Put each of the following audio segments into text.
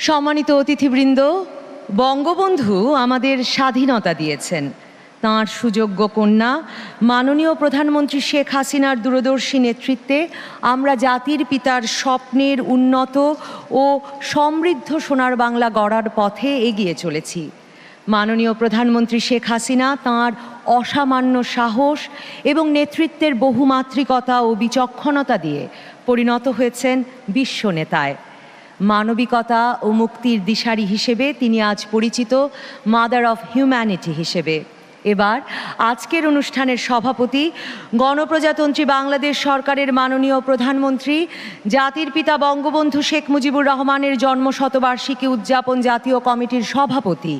সম্মানিত অতিথিবৃন্দ, বঙ্গবন্ধু আমাদের স্বাধীনতা দিয়েছেন। তাঁর সুযোগ্য কন্যা মাননীয় প্রধানমন্ত্রী শেখ হাসিনার দূরদর্শী নেতৃত্বে আমরা জাতির পিতার স্বপ্নের উন্নত ও সমৃদ্ধ সোনার বাংলা গড়ার পথে এগিয়ে চলেছি। মাননীয় প্রধানমন্ত্রী শেখ হাসিনা তাঁর অসামান্য সাহস এবং নেতৃত্বের বহুমাত্রিকতা ও বিচক্ষণতা দিয়ে পরিণত হয়েছেন বিশ্ব নেতায়। মানবিকতা ও মুক্তির দিশারি হিসেবে তিনি আজ পরিচিত মাদার অফ হিউম্যানিটি হিসেবে। এবার আজকের অনুষ্ঠানের সভাপতি গণপ্রজাতন্ত্রী বাংলাদেশ সরকারের মাননীয় প্রধানমন্ত্রী, জাতির পিতা বঙ্গবন্ধু শেখ মুজিবুর রহমানের জন্মশতবার্ষিকী উদযাপন জাতীয় কমিটির সভাপতি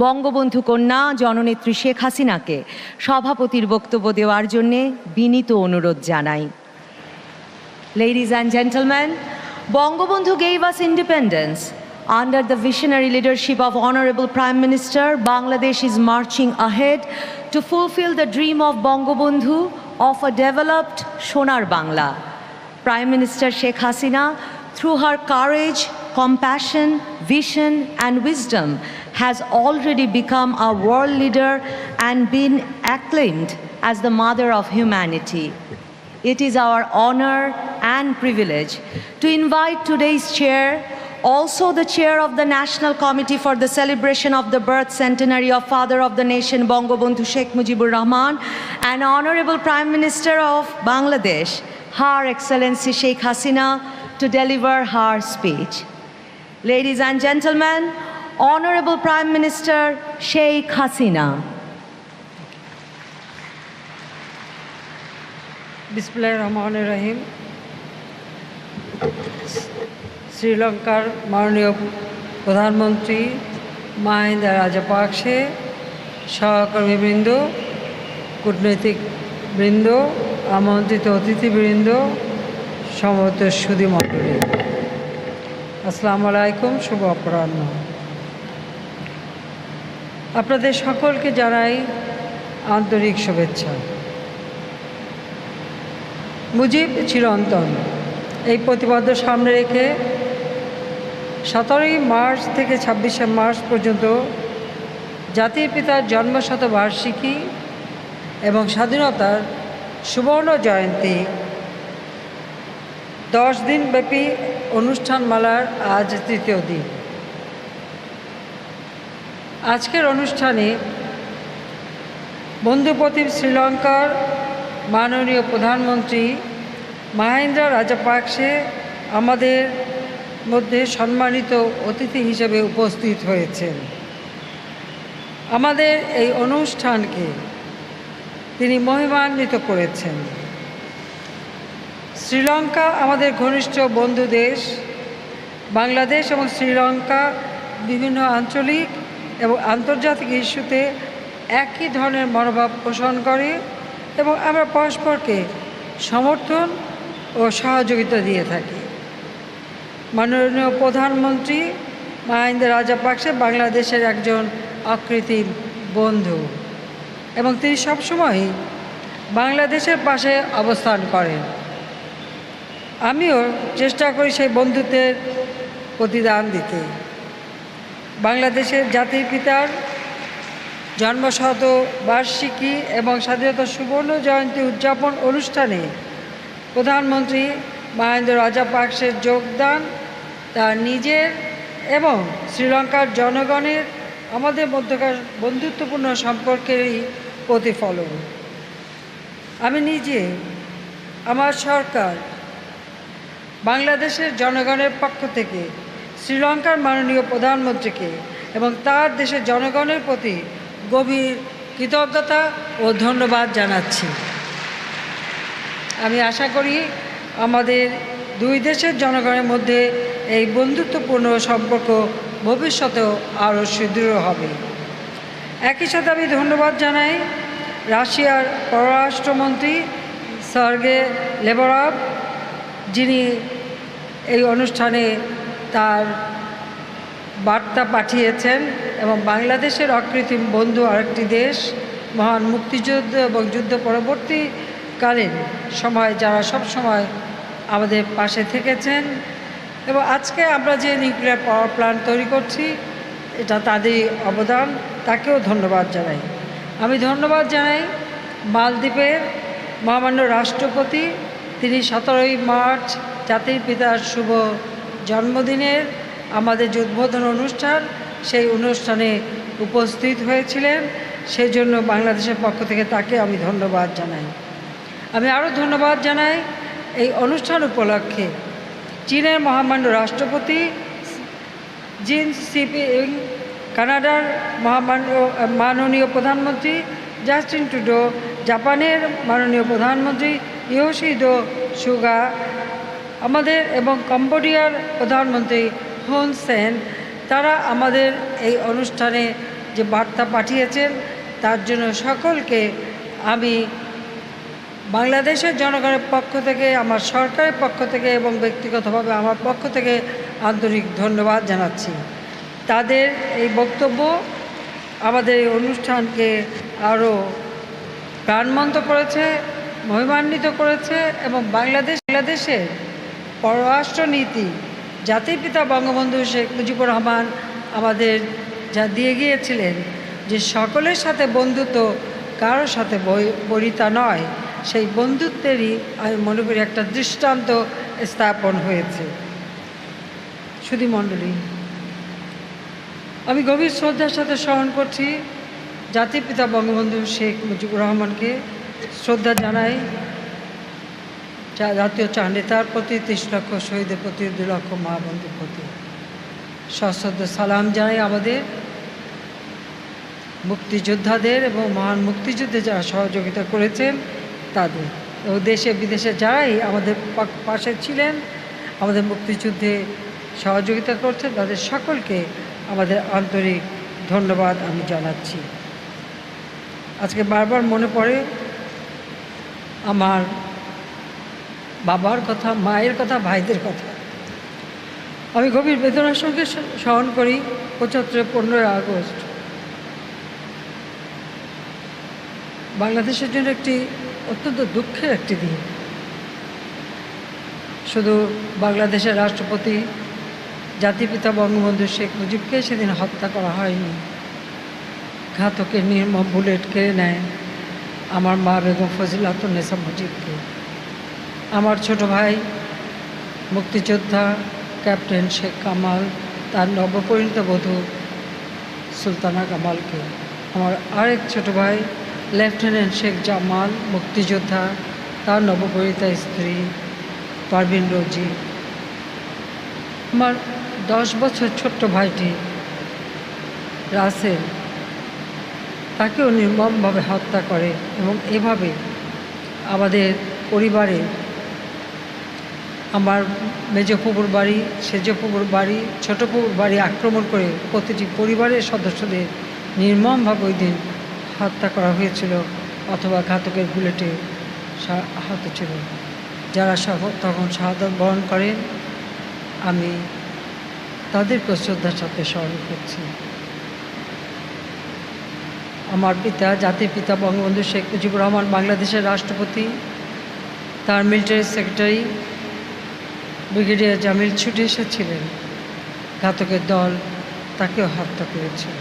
বঙ্গবন্ধু কন্যা জননেত্রী শেখ হাসিনাকে সভাপতির বক্তব্য দেওয়ার জন্যে বিনীত অনুরোধ জানাই। Ladies and gentlemen, Bangabandhu gave us independence. Under the visionary leadership of Honorable Prime Minister, Bangladesh is marching ahead to fulfill the dream of Bangabandhu of a developed Sonar Bangla. Prime Minister Sheikh Hasina, through her courage, compassion, vision and wisdom, has already become a world leader and been acclaimed as the mother of humanity. It is our honor and privilege to invite today's chair, also the chair of the National Committee for the celebration of the birth centenary of Father of the Nation Bangabandhu Sheikh Mujibur Rahman, and Honorable Prime Minister of Bangladesh, Her Excellency Sheikh Hasina, to deliver her speech. Ladies and gentlemen, Honorable Prime Minister Sheikh Hasina. বিসমিল্লাহির রহমানির রহিম। শ্রীলঙ্কার মাননীয় প্রধানমন্ত্রী মাহিন্দা রাজাপাকসে, সহকর্মীবৃন্দ, কূটনৈতিকবৃন্দ, আমন্ত্রিত অতিথিবৃন্দ, সমবেত সুধী মণ্ডলী, আসসালামু আলাইকুম, শুভ অপরাহ্ন। আপনাদের সকলকে জানাই আন্তরিক শুভেচ্ছা। মুজিব চিরন্তন, এই প্রতিপাদ্য সামনে রেখে 17ই মার্চ থেকে 26শে মার্চ পর্যন্ত জাতির পিতার জন্মশতবার্ষিকী এবং স্বাধীনতার সুবর্ণ জয়ন্তী 10 দিনব্যাপী অনুষ্ঠানমালার আজ তৃতীয় দিন। আজকের অনুষ্ঠানে বন্ধুপ্রতিম শ্রীলঙ্কার মাননীয় প্রধানমন্ত্রী মাহিন্দা রাজাপাকসে আমাদের মধ্যে সম্মানিত অতিথি হিসেবে উপস্থিত হয়েছেন। আমাদের এই অনুষ্ঠানকে তিনি মহিমান্বিত করেছেন। শ্রীলঙ্কা আমাদের ঘনিষ্ঠ বন্ধু দেশ। বাংলাদেশ এবং শ্রীলঙ্কা বিভিন্ন আঞ্চলিক এবং আন্তর্জাতিক ইস্যুতে একই ধরনের মনোভাব পোষণ করে এবং আমরা পরস্পরকে সমর্থন ও সহযোগিতা দিয়ে থাকি। মাননীয় প্রধানমন্ত্রী মাহিন্দা রাজাপাকসে বাংলাদেশের একজন অকৃত্রিম বন্ধু এবং তিনি সবসময়ই বাংলাদেশের পাশে অবস্থান করেন। আমিও চেষ্টা করি সেই বন্ধুত্বের প্রতিদান দিতে। বাংলাদেশের জাতির পিতার জন্মশতবার্ষিকী এবং স্বাধীনতা সুবর্ণ জয়ন্তী উদযাপন অনুষ্ঠানে প্রধানমন্ত্রী মাহিন্দা রাজাপাকসের যোগদান তার নিজের এবং শ্রীলঙ্কার জনগণের আমাদের মধ্যকার বন্ধুত্বপূর্ণ সম্পর্কেরই প্রতিফলন। আমি নিজে, আমার সরকার বাংলাদেশের জনগণের পক্ষ থেকে শ্রীলঙ্কার মাননীয় প্রধানমন্ত্রীকে এবং তার দেশের জনগণের প্রতি গভীর কৃতজ্ঞতা ও ধন্যবাদ জানাচ্ছি। আমি আশা করি আমাদের দুই দেশের জনগণের মধ্যে এই বন্ধুত্বপূর্ণ সম্পর্ক ভবিষ্যতেও আরও সুদৃঢ় হবে। একই সাথে আমি ধন্যবাদ জানাই রাশিয়ার পররাষ্ট্রমন্ত্রী সার্গে লেভরভ, যিনি এই অনুষ্ঠানে তার বার্তা পাঠিয়েছেন এবং বাংলাদেশের অকৃত্রিম বন্ধু আরেকটি দেশ, মহান মুক্তিযুদ্ধ এবং যুদ্ধ পরবর্তীকালীন সময় যারা সব সময় আমাদের পাশে থেকেছেন এবং আজকে আমরা যে নিউক্লিয়ার পাওয়ার প্ল্যান্ট তৈরি করছি, এটা তাদেরই অবদান, তাকেও ধন্যবাদ জানাই। আমি ধন্যবাদ জানাই মালদ্বীপের মহামান্য রাষ্ট্রপতি, তিনি 17ই মার্চ জাতির পিতার শুভ জন্মদিনের আমাদের যে উদ্বোধন অনুষ্ঠান, সেই অনুষ্ঠানে উপস্থিত হয়েছিলেন। সেই জন্য বাংলাদেশের পক্ষ থেকে তাকে আমি ধন্যবাদ জানাই। আমি আরও ধন্যবাদ জানাই এই অনুষ্ঠান উপলক্ষে চীনের মহামান্য রাষ্ট্রপতি জিন সিপিং, কানাডার মাননীয় প্রধানমন্ত্রী জাস্টিন ট্রুডো, জাপানের মাননীয় প্রধানমন্ত্রী ইয়োশিহিদে সুগা, আমাদের এবং কম্বোডিয়ার প্রধানমন্ত্রী হুন সেন, তারা আমাদের এই অনুষ্ঠানে যে বার্তা পাঠিয়েছেন তার জন্য সকলকে আমি বাংলাদেশের জনগণের পক্ষ থেকে, আমার সরকারের পক্ষ থেকে এবং ব্যক্তিগতভাবে আমার পক্ষ থেকে আন্তরিক ধন্যবাদ জানাচ্ছি। তাদের এই বক্তব্য আমাদের এই অনুষ্ঠানকে আরও প্রাণবন্ত করেছে, মহিমান্বিত করেছে এবং বাংলাদেশের পররাষ্ট্রনীতি জাতির পিতা বঙ্গবন্ধু শেখ মুজিবুর রহমান আমাদের যা দিয়ে গিয়েছিলেন, যে সকলের সাথে বন্ধুত্ব, কারোর সাথে বরিতা নয়, সেই বন্ধুত্বেরই আমি মনে করি একটা দৃষ্টান্ত স্থাপন হয়েছে। সুধী মণ্ডলী, আমি গভীর শ্রদ্ধার সাথে স্মরণ করছি জাতির পিতা বঙ্গবন্ধু শেখ মুজিবুর রহমানকে। শ্রদ্ধা জানাই জাতীয় চার নেতার প্রতি, 30 লক্ষ শহীদের প্রতি, 2 লক্ষ মা বন্ধুর প্রতি সশ্রদ্ধ সালাম জানাই আমাদের মুক্তিযোদ্ধাদের এবং মহান মুক্তিযুদ্ধে যারা সহযোগিতা করেছেন তাদের, এবং দেশে বিদেশে যারাই আমাদের পাশে ছিলেন, আমাদের মুক্তিযুদ্ধে সহযোগিতা করছেন, তাদের সকলকে আমাদের আন্তরিক ধন্যবাদ আমি জানাচ্ছি। আজকে বারবার মনে পড়ে আমার বাবার কথা, মায়ের কথা, ভাইদের কথা। আমি গভীর বেদনার সঙ্গে স্মরণ করি 15ই আগস্ট বাংলাদেশের জন্য একটি অত্যন্ত দুঃখের একটি দিন। শুধু বাংলাদেশের রাষ্ট্রপতি জাতিপিতা বঙ্গবন্ধু শেখ মুজিবকে সেদিন হত্যা করা হয়নি, ঘাতকের নির্মম বুলেট কেড়ে নেয় আমার মা বেগম ফজিলাতুন্নেসা মুজিবকে। আমার ছোট ভাই মুক্তিযোদ্ধা ক্যাপ্টেন শেখ কামাল, তার নবপরিণীত বধূ সুলতানা কামালকে। আমার আরেক ছোট ভাই লেফটেন্যান্ট শেখ জামাল, মুক্তিযোদ্ধা, তার নবপরিণীতা স্ত্রী পারভিন রোজি। আমার 10 বছর ছোট্ট ভাইটি রাসেল, তাকেও নির্মমভাবে হত্যা করে এবং এভাবে আমাদের পরিবারে আমার মেজ ফুপুর বাড়ি, সেজ ফুপুর বাড়ি, ছোট ফুপুর বাড়ি আক্রমণ করে প্রতিটি পরিবারের সদস্যদের নির্মমভাবে ওই দিন হত্যা করা হয়েছিল অথবা ঘাতকের বুলেটে আহত ছিল। যারা তখন শাহাদাত বরণ করেন, আমি তাদেরকে শ্রদ্ধার সাথে স্মরণ করছি। আমার পিতা, জাতির পিতা বঙ্গবন্ধু শেখ মুজিবুর রহমান বাংলাদেশের রাষ্ট্রপতি, তার মিলিটারি সেক্রেটারি ব্রিগেডিয়ার জামিল ছুটে এসেছিলেন, ঘাতকের দল তাকেও হত্যা করেছিল।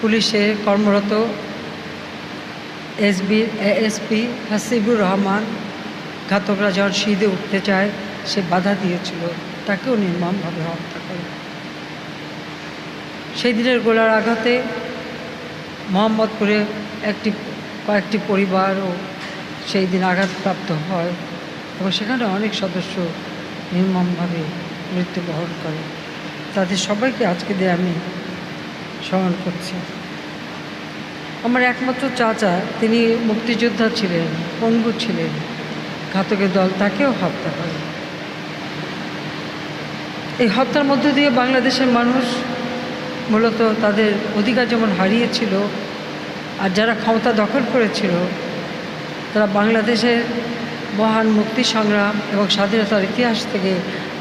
পুলিশে কর্মরত এএসপি হাসিবুর রহমান, ঘাতকরা যখন সিঁধে উঠতে চায় সে বাধা দিয়েছিল, তাকেও নির্মমভাবে হত্যা করে। সেই দিনের গোলার আঘাতে মোহাম্মদপুরে কয়েকটি পরিবারও সেই দিন আঘাতপ্রাপ্ত হয় এবং সেখানে অনেক সদস্য নির্মমভাবে মৃত্যুবরণ করে। তাদের সবাইকে আজকে দিয়ে আমি স্মরণ করছি। আমার একমাত্র চাচা, তিনি মুক্তিযোদ্ধা ছিলেন, পঙ্গু ছিলেন, ঘাতকের দল তাকেও হত্যা করে। এই হত্যার মধ্য দিয়ে বাংলাদেশের মানুষ মূলত তাদের অধিকার যেমন হারিয়েছিল, আর যারা ক্ষমতা দখল করেছিল তারা বাংলাদেশের মহান মুক্তি সংগ্রাম এবং স্বাধীনতার ইতিহাস থেকে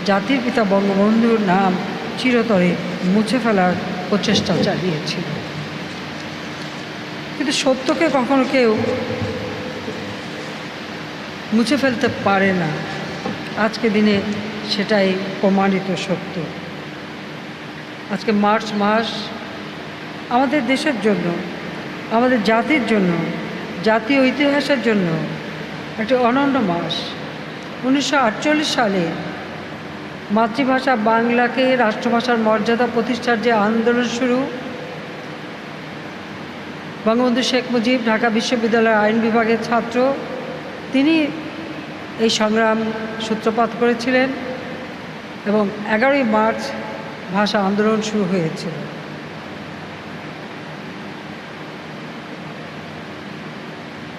জাতির পিতা বঙ্গবন্ধুর নাম চিরতরে মুছে ফেলার প্রচেষ্টা চালিয়েছিল। কিন্তু সত্যকে কখনো কেউ মুছে ফেলতে পারে না। আজকে দিনে সেটাই প্রমাণিত সত্য। আজকে মার্চ মাস আমাদের দেশের জন্য, আমাদের জাতির জন্য, জাতীয় ইতিহাসের জন্য একটি অনন্য মাস। 1948 সালে মাতৃভাষা বাংলাকে রাষ্ট্রভাষার মর্যাদা প্রতিষ্ঠার যে আন্দোলন শুরু, বঙ্গবন্ধু শেখ মুজিব ঢাকা বিশ্ববিদ্যালয়ের আইন বিভাগের ছাত্র, তিনি এই সংগ্রাম সূত্রপাত করেছিলেন এবং 11ই মার্চ ভাষা আন্দোলন শুরু হয়েছিল।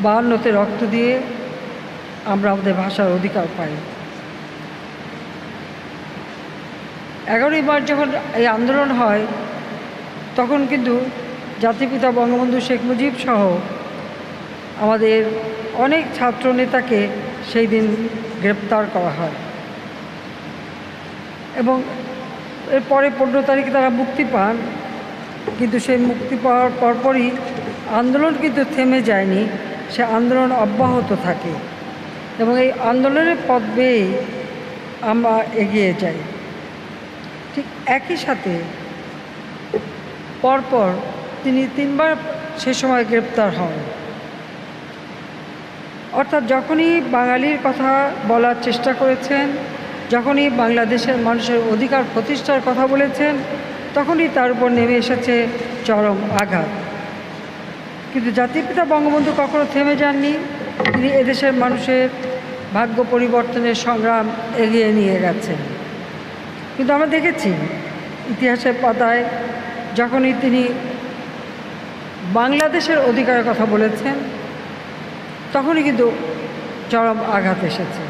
বায়ান্নতে রক্ত দিয়ে আমরা আমাদের ভাষার অধিকার পাই। 11ই মার্চ যখন এই আন্দোলন হয়, তখন কিন্তু জাতিপিতা বঙ্গবন্ধু শেখ মুজিব সহ আমাদের অনেক ছাত্র নেতাকে সেই দিন গ্রেপ্তার করা হয় এবং এরপরে 15 তারিখে তারা মুক্তি পান। কিন্তু সেই মুক্তি পাওয়ার পরপরই আন্দোলন কিন্তু থেমে যায়নি, সে আন্দোলন অব্যাহত থাকে এবং এই আন্দোলনের পথ বেয়ে আমরা এগিয়ে যাই। ঠিক একই সাথে পরপর তিনি 3বার সে সময় গ্রেপ্তার হন। অর্থাৎ যখনই বাঙালির কথা বলার চেষ্টা করেছেন, যখনই বাংলাদেশের মানুষের অধিকার প্রতিষ্ঠার কথা বলেছেন, তখনই তার উপর নেমে এসেছে চরম আঘাত। কিন্তু জাতিপিতা বঙ্গবন্ধু কখনো থেমে যাননি। তিনি এদেশের মানুষের ভাগ্য পরিবর্তনের সংগ্রাম এগিয়ে নিয়ে গেছেন। কিন্তু আমরা দেখেছি ইতিহাসের পাতায় যখনই তিনি বাংলাদেশের অধিকারের কথা বলেছেন, তখনই কিন্তু চরম আঘাত এসেছে।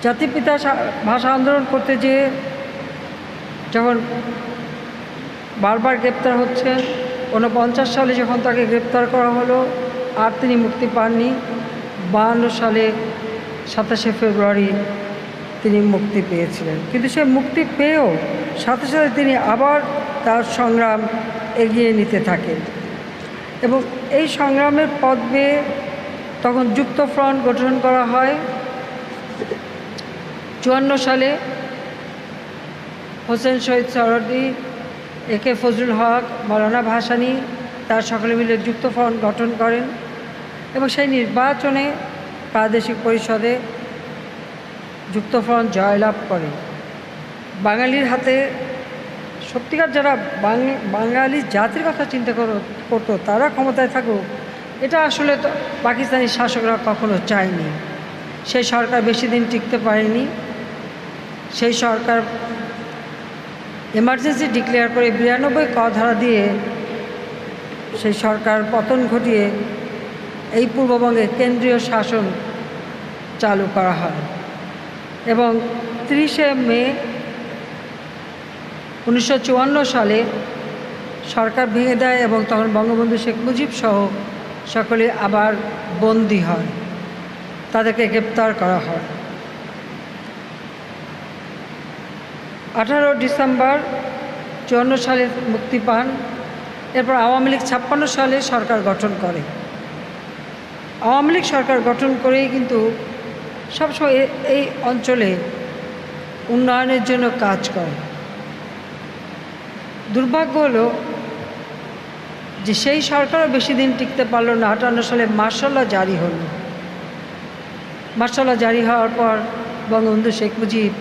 জাতিপিতা ভাষা আন্দোলন করতে যেয়ে যখন বারবার গ্রেপ্তার হচ্ছেন, 49 সালে যখন তাকে গ্রেপ্তার করা হলো আর তিনি মুক্তি পাননি, 52 সালে 27শে ফেব্রুয়ারি তিনি মুক্তি পেয়েছিলেন। কিন্তু সে মুক্তি পেয়েও সাথে সাথে তিনি আবার তার সংগ্রাম এগিয়ে নিতে থাকেন এবং এই সংগ্রামের পথ বেয়ে তখন যুক্তফ্রন্ট গঠন করা হয়। 54 সালে হোসেন শহীদ সোহরাওয়ার্দী, একে ফজলুল হক, মৌলানা ভাসানী তার সকলে মিলে যুক্তফ্রন্ট গঠন করেন এবং সেই নির্বাচনে প্রাদেশিক পরিষদে যুক্তফ্রন্ট জয়লাভ করে। বাঙালির হাতে সত্যিকার যারা বাঙালি জাতির কথা চিন্তা করতো তারা ক্ষমতায় থাকুক, এটা আসলে তো পাকিস্তানি শাসকরা কখনো চায়নি। সেই সরকার বেশি দিন টিকতে পারেনি। সেই সরকার এমার্জেন্সি ডিক্লেয়ার করে 92 ক ধারা দিয়ে সেই সরকার পতন ঘটিয়ে এই পূর্ববঙ্গে কেন্দ্রীয় শাসন চালু করা হয় এবং 30শে মে 1954 সালে সরকার ভেঙে দেয় এবং তখন বঙ্গবন্ধু শেখ মুজিব সহ সকলে আবার বন্দী হয়, তাদেরকে গ্রেপ্তার করা হয়। 18 ডিসেম্বর 54 সালে মুক্তি পান। এরপর আওয়ামী লীগ 56 সালে সরকার গঠন করে। আওয়ামী লীগ সরকার গঠন করেই কিন্তু সবসময় এই অঞ্চলে উন্নয়নের জন্য কাজ করে। দুর্ভাগ্য হলো যে সেই সরকারও বেশি দিন টিকতে পারল না। 58 সালে মার্শাল ল জারি হলো। মার্শাল ল জারি হওয়ার পর বঙ্গবন্ধু শেখ মুজিব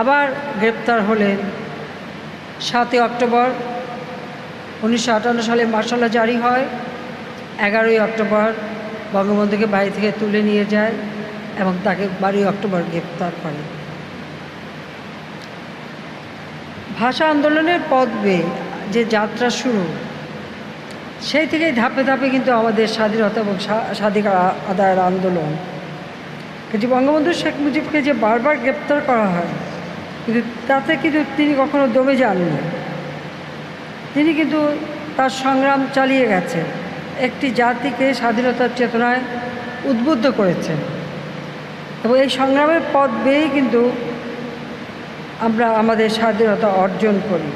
আবার গ্রেপ্তার হলেন। 7ই অক্টোবর 1958 সালে মার্শাল ল জারি হয়। 11ই অক্টোবর বঙ্গবন্ধুকে বাড়ি থেকে তুলে নিয়ে যায় এবং তাকে 12ই অক্টোবর গ্রেপ্তার করে। ভাষা আন্দোলনের পথ বেয়ে যে যাত্রা শুরু, সেই থেকেই ধাপে ধাপে কিন্তু আমাদের স্বাধীনতা এবং স্বাধিকার আদায়ের আন্দোলন। কিন্তু বঙ্গবন্ধু শেখ মুজিবকে যে বারবার গ্রেপ্তার করা হয়, কিন্তু তাতে কিন্তু তিনি কখনো দমে যাননি। তিনি কিন্তু তার সংগ্রাম চালিয়ে গেছেন, একটি জাতিকে স্বাধীনতার চেতনায় উদ্বুদ্ধ করেছেন এবং এই সংগ্রামের পথ বেয়েই কিন্তু আমরা আমাদের স্বাধীনতা অর্জন করি।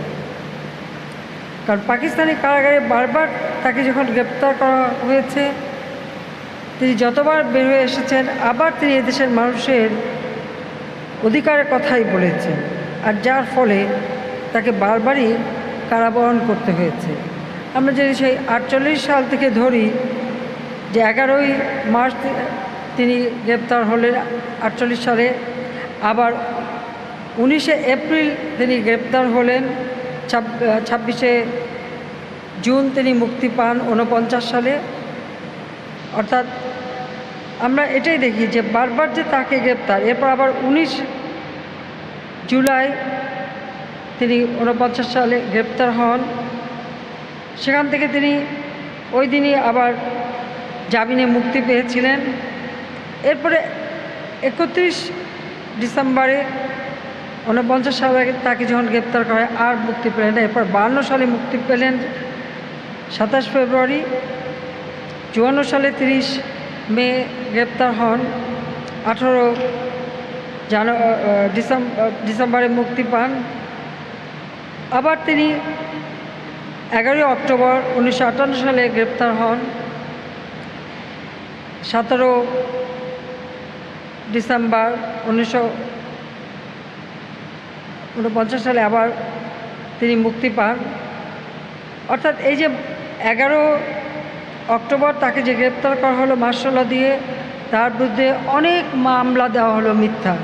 কারণ পাকিস্তানি কারাগারে বারবার তাকে যখন গ্রেপ্তার করা হয়েছে, তিনি যতবার বের হয়ে এসেছেন আবার তিনি এদেশের মানুষের অধিকারের কথাই বলেছেন, আর যার ফলে তাকে বারবারই কারাবরণ করতে হয়েছে। আমরা যদি সেই 48 সাল থেকে ধরি যে 11ই মার্চ তিনি গ্রেপ্তার হলেন 48 সালে, আবার 19শে এপ্রিল তিনি গ্রেপ্তার হলেন, 26শে জুন তিনি মুক্তি পান 49 সালে। অর্থাৎ আমরা এটাই দেখি যে বারবার যে তাকে গ্রেপ্তার, এরপর আবার 19 জুলাই তিনি 49 সালে গ্রেপ্তার হন। সেখান থেকে তিনি ওই দিনই আবার জামিনে মুক্তি পেয়েছিলেন। এরপরে 31 ডিসেম্বরে 49 সালে তাকে যখন গ্রেপ্তার করা হয় আর মুক্তি পেলেন না। এরপর 52 সালে মুক্তি পেলেন 27 ফেব্রুয়ারি, 54 সালে 30 মে গ্রেপ্তার হন, 18 ডিসেম্বরে মুক্তি পান। আবার তিনি 11 অক্টোবর 1958 সালে গ্রেপ্তার হন, 17 ডিসেম্বর 1949 সালে আবার তিনি মুক্তি পান। অর্থাৎ এই যে 11 অক্টোবর তাকে যে গ্রেপ্তার করা হলো মার্শাল দিয়ে, তার বিরুদ্ধে অনেক মামলা দেওয়া হলো মিথ্যা,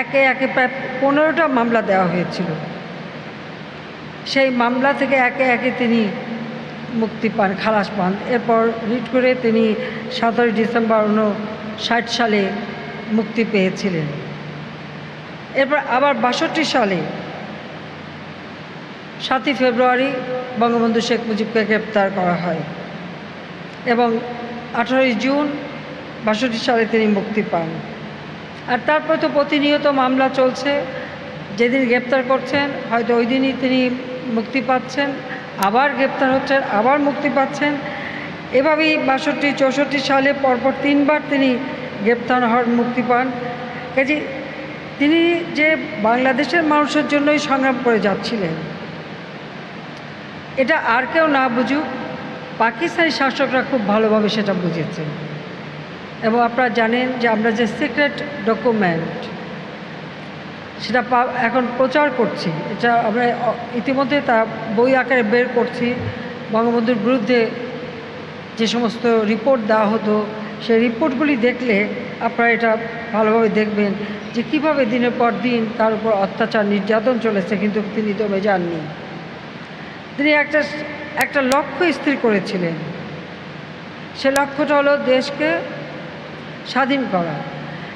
একে একে প্রায় 15টা মামলা দেওয়া হয়েছিল। সেই মামলা থেকে একে একে তিনি মুক্তি পান, খালাস পান। এরপর রিট করে তিনি 17 ডিসেম্বর 1960 সালে মুক্তি পেয়েছিলেন। এরপর আবার 62 সালে 7 ফেব্রুয়ারি বঙ্গবন্ধু শেখ মুজিবকে গ্রেপ্তার করা হয় এবং 18 জুন 62 সালে তিনি মুক্তি পান। আর তারপরে তো প্রতিনিয়ত মামলা চলছে, যেদিন গ্রেপ্তার করছেন হয়তো ওই দিনই তিনি মুক্তি পাচ্ছেন, আবার গ্রেপ্তার হচ্ছেন, আবার মুক্তি পাচ্ছেন। এভাবেই 62, 64 সালে পরপর 3বার তিনি গ্রেপ্তার হওয়ার মুক্তি পান। কাজে তিনি যে বাংলাদেশের মানুষের জন্যই সংগ্রাম করে যাচ্ছিলেন, এটা আর কেউ না বুঝুক, পাকিস্তানি শাসকরা খুব ভালোভাবে সেটা বুঝেছেন। এবং আপনারা জানেন যে আমরা যে সিক্রেট ডকুমেন্ট সেটা এখন প্রচার করছি, এটা আমরা ইতিমধ্যে তা বই আকারে বের করছি। বঙ্গবন্ধুর বিরুদ্ধে যে সমস্ত রিপোর্ট দেওয়া হতো, সেই রিপোর্টগুলি দেখলে আপনারা এটা ভালোভাবে দেখবেন যে কীভাবে দিনের পর দিন তার উপর অত্যাচার নির্যাতন চলেছে, কিন্তু তিনি দমে যাননি। তিনি একটা লক্ষ্য স্থির করেছিলেন, সে লক্ষ্যটা হলো দেশকে স্বাধীন করা।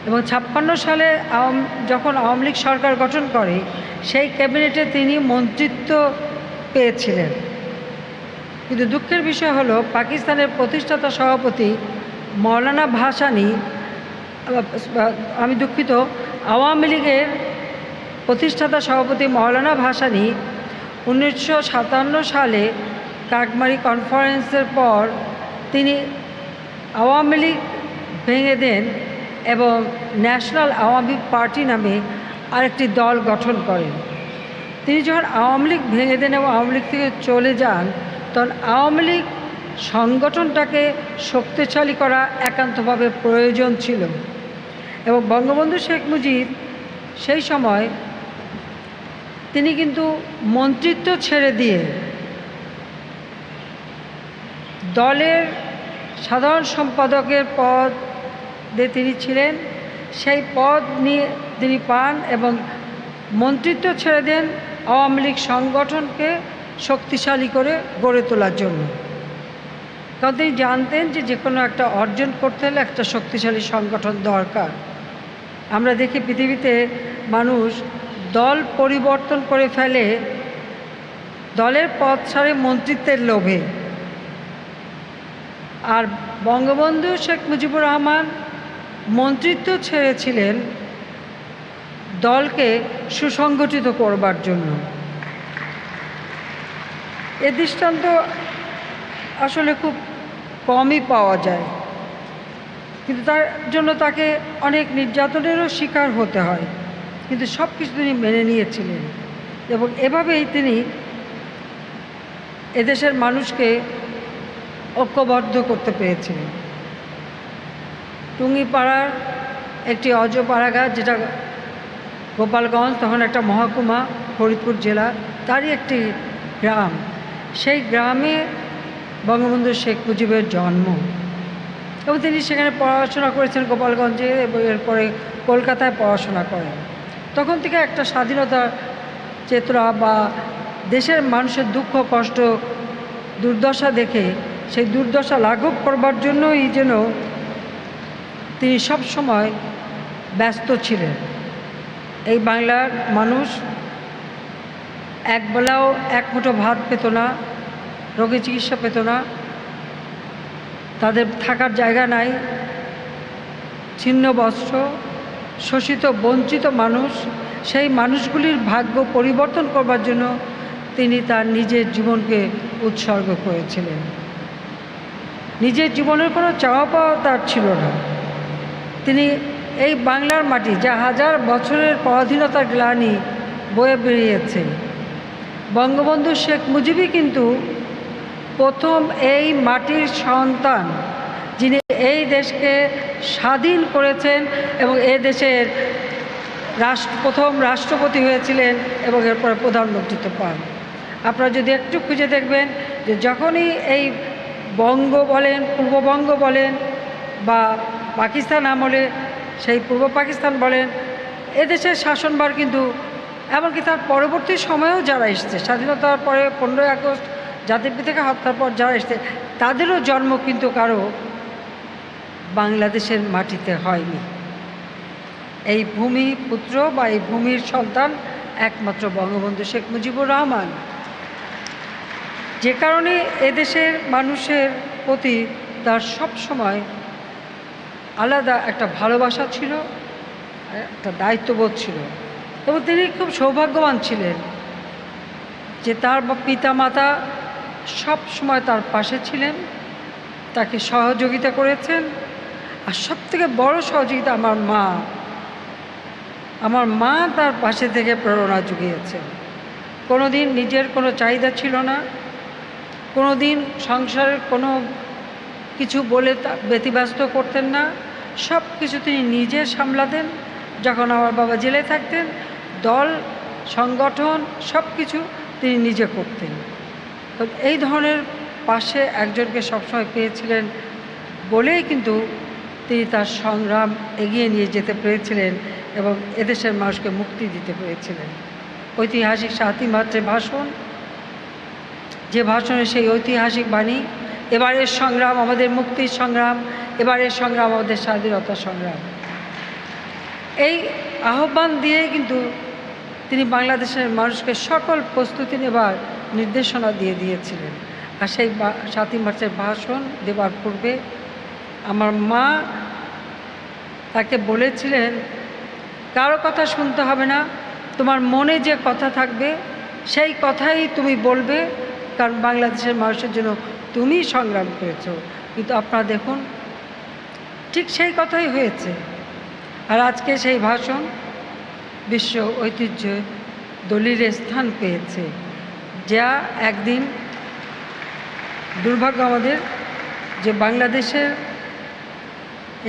এবং 56 সালে যখন আওয়ামী লীগ সরকার গঠন করে, সেই ক্যাবিনেটে তিনি মন্ত্রিত্ব পেয়েছিলেন। কিন্তু দুঃখের বিষয় হলো পাকিস্তানের প্রতিষ্ঠাতা সভাপতি মৌলানা ভাসানী, আমি দুঃখিত, আওয়ামী লীগের প্রতিষ্ঠাতা সভাপতি মৌলানা ভাসানী 1957 সালে কাকমারি কনফারেন্সের পর তিনি আওয়ামী লীগ ভেঙে দেন এবং ন্যাশনাল আওয়ামী পার্টি নামে আরেকটি দল গঠন করেন। তিনি যখন আওয়ামী লীগ ভেঙে দেন এবং আওয়ামী লীগ থেকে চলে যান, তখন আওয়ামী লীগ সংগঠনটাকে শক্তিশালী করা একান্তভাবে প্রয়োজন ছিল। এবং বঙ্গবন্ধু শেখ মুজিব সেই সময় তিনি কিন্তু মন্ত্রিত্ব ছেড়ে দিয়ে দলের সাধারণ সম্পাদকের পদে তিনি ছিলেন, সেই পদ নিয়ে তিনি পান এবং মন্ত্রিত্ব ছেড়ে দেন আওয়ামী লীগ সংগঠনকে শক্তিশালী করে গড়ে তোলার জন্য। কারণ তিনি জানতেন যে কোনো একটা অর্জন করতে হলে একটা শক্তিশালী সংগঠন দরকার। আমরা দেখি পৃথিবীতে মানুষ দল পরিবর্তন করে ফেলে দলের পদ ছাড়ে মন্ত্রিত্বের লোভে। আর বঙ্গবন্ধু শেখ মুজিবুর রহমান মন্ত্রিত্ব ছেড়েছিলেন দলকে সুসংগঠিত করবার জন্য। এ দৃষ্টান্ত আসলে খুব কমই পাওয়া যায়, কিন্তু তার জন্য তাকে অনেক নির্যাতনেরও শিকার হতে হয়, কিন্তু সব কিছু তিনি মেনে নিয়েছিলেন এবং এভাবেই তিনি এদেশের মানুষকে ঐক্যবদ্ধ করতে পেরেছিলেন। টুঙ্গিপাড়ার একটি অজপাড়াঘাট, যেটা গোপালগঞ্জ তখন একটা মহকুমা, ফরিদপুর জেলা, তারই একটি গ্রাম। সেই গ্রামে বঙ্গবন্ধু শেখ মুজিবের জন্ম এবং তিনি সেখানে পড়াশোনা করেছেন গোপালগঞ্জে এবং এরপরে কলকাতায় পড়াশোনা করেন। তখন থেকে একটা স্বাধীনতার চেতনা বা দেশের মানুষের দুঃখ কষ্ট দুর্দশা দেখে সেই দুর্দশা লাঘব করবার জন্যই যেন তিনি সব সময় ব্যস্ত ছিলেন। এই বাংলার মানুষ একবেলাও এক মুঠো ভাত পেত না, রোগী চিকিৎসা পেত না, তাদের থাকার জায়গা নাই, ছিন্ন বস্ত্র, শোষিত বঞ্চিত মানুষ, সেই মানুষগুলির ভাগ্য পরিবর্তন করবার জন্য তিনি তার নিজের জীবনকে উৎসর্গ করেছিলেন। নিজের জীবনের কোনো চাওয়া পাওয়া তার ছিল না। তিনি এই বাংলার মাটি, যা হাজার বছরের পরাধীনতার গ্লানি বয়ে বেরিয়েছে, বঙ্গবন্ধু শেখ মুজিবই কিন্তু প্রথম এই মাটির সন্তান, যিনি এই দেশকে স্বাধীন করেছেন এবং এ দেশের প্রথম রাষ্ট্রপতি হয়েছিলেন এবং এরপরে প্রধানমন্ত্রিত্ব পান। আপনারা যদি একটু খুঁজে দেখবেন যে যখনই এই বঙ্গ বলেন, পূর্ববঙ্গ বলেন বা পাকিস্তান আমলে সেই পূর্ব পাকিস্তান বলেন, এদেশের শাসনভার কিন্তু এমনকি তার পরবর্তী সময়েও যারা এসেছে, স্বাধীনতার পরে 15ই আগস্ট জাতির পিতাকে হত্যার পর যারা এসেছে, তাদেরও জন্ম কিন্তু কারো বাংলাদেশের মাটিতে হয়নি। এই ভূমি পুত্র বা এই ভূমির সন্তান একমাত্র বঙ্গবন্ধু শেখ মুজিবুর রহমান। যে কারণে এদেশের মানুষের প্রতি তার সব সময় আলাদা একটা ভালোবাসা ছিল, একটা দায়িত্ববোধ ছিল এবং তিনি খুব সৌভাগ্যবান ছিলেন যে তার পিতামাতা সব সময় তার পাশে ছিলেন, তাকে সহযোগিতা করেছেন। আর সবথেকে বড় সহযোগিতা আমার মা তার পাশে থেকে প্রেরণা জুগিয়েছেন। কোনো দিন নিজের কোনো চাহিদা ছিল না, কোনো দিন সংসারের কোনো কিছু বলে ব্যতিব্যস্ত করতেন না, সব কিছু তিনি নিজে সামলাতেন। যখন আমার বাবা জেলে থাকতেন, দল সংগঠন সব কিছু তিনি নিজে করতেন। তো এই ধরনের পাশে একজনকে সবসময় পেয়েছিলেন বলেই কিন্তু তিনি তার সংগ্রাম এগিয়ে নিয়ে যেতে পেরেছিলেন এবং এদেশের মানুষকে মুক্তি দিতে পেরেছিলেন। ঐতিহাসিক 7ই মার্চের ভাষণ, যে ভাষণে সেই ঐতিহাসিক বাণী, এবারের সংগ্রাম আমাদের মুক্তির সংগ্রাম, এবারের সংগ্রাম আমাদের স্বাধীনতার সংগ্রাম, এই আহ্বান দিয়েই কিন্তু তিনি বাংলাদেশের মানুষকে সকল প্রস্তুতি নেবার নির্দেশনা দিয়ে দিয়েছিলেন। আর সেই 7ই মার্চের ভাষণ দেবার পূর্বে আমার মা তাকে বলেছিলেন, কারো কথা শুনতে হবে না, তোমার মনে যে কথা থাকবে সেই কথাই তুমি বলবে, কারণ বাংলাদেশের মানুষের জন্য তুমি সংগ্রাম করেছো। কিন্তু আপনারা দেখুন, ঠিক সেই কথাই হয়েছে। আর আজকে সেই ভাষণ বিশ্ব ঐতিহ্য দলিলে স্থান পেয়েছে, যা একদিন দুর্ভাগ্য আমাদের যে বাংলাদেশের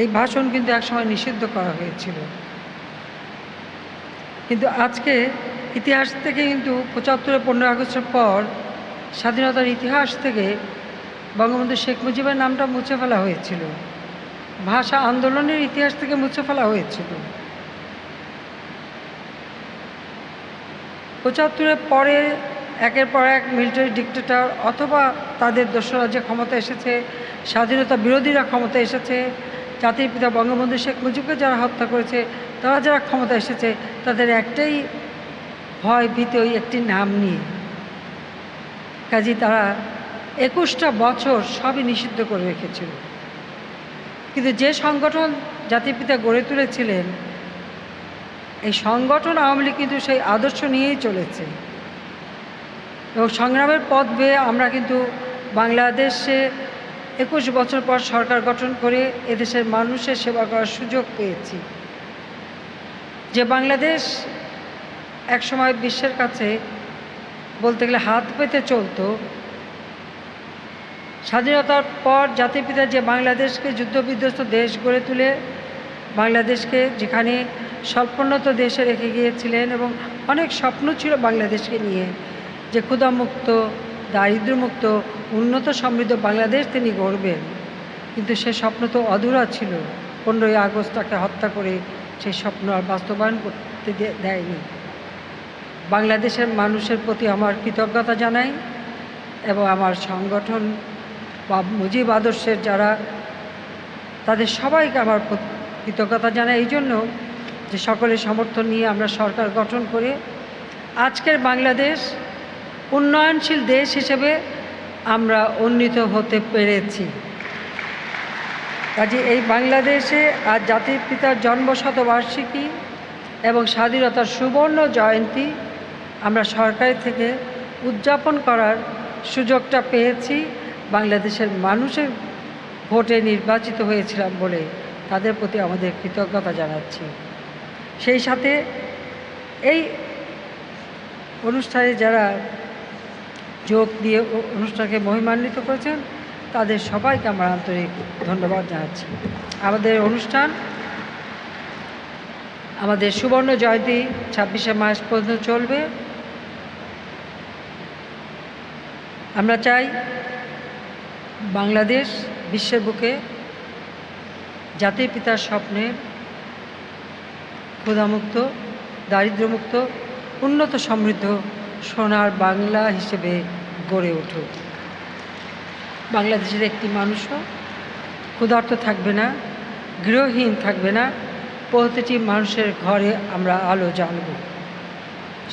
এই ভাষণ কিন্তু একসময় নিষিদ্ধ করা হয়েছিল। কিন্তু আজকে ইতিহাস থেকে কিন্তু 75 15 আগস্টের পর স্বাধীনতার ইতিহাস থেকে বঙ্গবন্ধু শেখ মুজিবের নামটা মুছে ফেলা হয়েছিল, ভাষা আন্দোলনের ইতিহাস থেকে মুছে ফেলা হয়েছিল। 75-এর পরে একের পর এক মিলিটারি ডিক্টেটর অথবা তাদের দোসরা যে ক্ষমতা এসেছে, স্বাধীনতা বিরোধীরা ক্ষমতা এসেছে, জাতির পিতা বঙ্গবন্ধু শেখ মুজিবকে যারা হত্যা করেছে, তারা যারা ক্ষমতা এসেছে, তাদের একটাই ভয় ভীতি, ওই একটি নাম নিয়ে। কাজেই তারা 21টা বছর সবই নিষিদ্ধ করে রেখেছিল। কিন্তু যে সংগঠন জাতির পিতা গড়ে তুলেছিলেন, এই সংগঠন আওয়ামী লীগ কিন্তু সেই আদর্শ নিয়েই চলেছে এবং সংগ্রামের পথ বেয়ে আমরা কিন্তু বাংলাদেশে 21 বছর পর সরকার গঠন করে এদেশের মানুষের সেবা করার সুযোগ পেয়েছি। যে বাংলাদেশ একসময় বিশ্বের কাছে বলতে গেলে হাত পেতে চলতো, স্বাধীনতার পর জাতির পিতা যে বাংলাদেশকে যুদ্ধবিধ্বস্ত দেশ গড়ে তুলে বাংলাদেশকে যেখানে স্বল্পোন্নত দেশে রেখে গিয়েছিলেন এবং অনেক স্বপ্ন ছিল বাংলাদেশকে নিয়ে যে ক্ষুধামুক্ত, দারিদ্র্যমুক্ত, উন্নত সমৃদ্ধ বাংলাদেশ তিনি গড়বেন, কিন্তু সে স্বপ্ন তো অধুরা ছিল। 15ই আগস্ট তাকে হত্যা করে সেই স্বপ্ন আর বাস্তবায়ন করতে দেয়নি। বাংলাদেশের মানুষের প্রতি আমার কৃতজ্ঞতা জানাই এবং আমার সংগঠন বা মুজিব আদর্শের যারা, তাদের সবাইকে আমার কৃতজ্ঞতা জানাই এই জন্য যে সকলের সমর্থন নিয়ে আমরা সরকার গঠন করে আজকের বাংলাদেশ উন্নয়নশীল দেশ হিসেবে আমরা উন্নীত হতে পেরেছি। কাজে এই বাংলাদেশে আজ জাতির পিতার জন্মশতবার্ষিকী এবং স্বাধীনতার সুবর্ণ জয়ন্তী আমরা সরকার থেকে উদযাপন করার সুযোগটা পেয়েছি। বাংলাদেশের মানুষের ভোটে নির্বাচিত হয়েছিলাম বলে তাদের প্রতি আমাদের কৃতজ্ঞতা জানাচ্ছি। সেই সাথে এই অনুষ্ঠানে যারা যোগ দিয়ে অনুষ্ঠানকে মহিমান্বিত করেছেন তাদের সবাইকে আমরা আন্তরিক ধন্যবাদ জানাচ্ছি। আমাদের অনুষ্ঠান আমাদের সুবর্ণ জয়ন্তী 26শে মার্চ পর্যন্ত চলবে। আমরা চাই বাংলাদেশ বিশ্বের বুকে জাতির পিতার স্বপ্নের ক্ষুধামুক্ত, দারিদ্র্যমুক্ত, উন্নত সমৃদ্ধ সোনার বাংলা হিসেবে গড়ে উঠুক। বাংলাদেশের একটি মানুষও ক্ষুধার্ত থাকবে না, গৃহহীন থাকবে না, প্রতিটি মানুষের ঘরে আমরা আলো জ্বালব।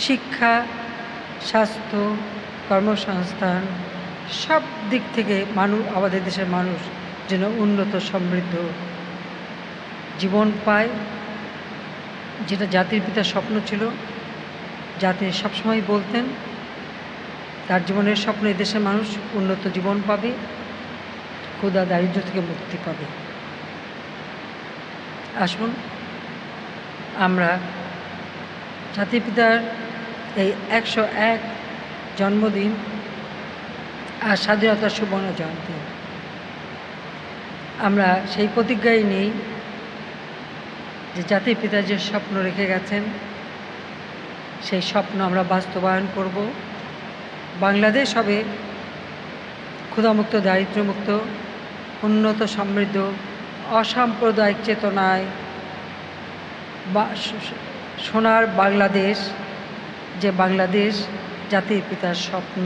শিক্ষা, স্বাস্থ্য, কর্মসংস্থান সব দিক থেকে আমাদের দেশের মানুষ যেন উন্নত সমৃদ্ধ জীবন পায়, যেটা জাতির পিতার স্বপ্ন ছিল। জাতি সবসময় বলতেন তার জীবনের স্বপ্ন এই দেশের মানুষ উন্নত জীবন পাবে, ক্ষুধা দারিদ্র্য থেকে মুক্তি পাবে। আসুন আমরা জাতির পিতার এই 101 জন্মদিন আর স্বাধীনতার সুবর্ণ জয়ন্তী আমরা সেই প্রতিজ্ঞাই নেই যে জাতির পিতা যে স্বপ্ন রেখে গেছেন সেই স্বপ্ন আমরা বাস্তবায়ন করব। বাংলাদেশ হবে ক্ষুধামুক্ত, দারিদ্র্যমুক্ত, উন্নত সমৃদ্ধ, অসাম্প্রদায়িক চেতনায় সোনার বাংলাদেশ, যে বাংলাদেশ জাতির পিতার স্বপ্ন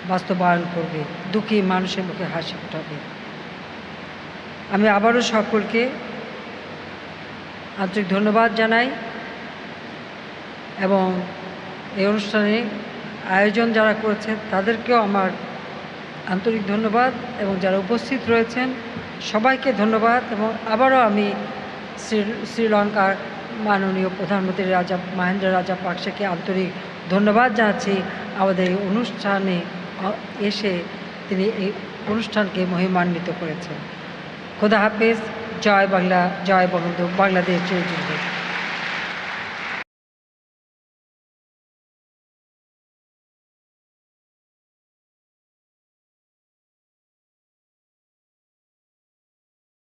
বাস্তবায়ন করবে, দুঃখী মানুষের মুখে হাসি ফোটাবে। আমি আবারও সকলকে আন্তরিক ধন্যবাদ জানাই এবং এই অনুষ্ঠানে আয়োজন যারা করেছেন তাদেরকেও আমার আন্তরিক ধন্যবাদ এবং যারা উপস্থিত রয়েছেন সবাইকে ধন্যবাদ। এবং আবারও আমি শ্রীলঙ্কার মাননীয় প্রধানমন্ত্রী মহেন্দ্র রাজাপাকসেকে আন্তরিক ধন্যবাদ জানাচ্ছি আমাদের এই অনুষ্ঠানে এসে তিনি এই অনুষ্ঠানকে মহিমান্বিত করেছেন। খোদা হাফেজ। জয় বাংলা, জয় বঙ্গবন্ধু, বাংলাদেশ জয় জয়।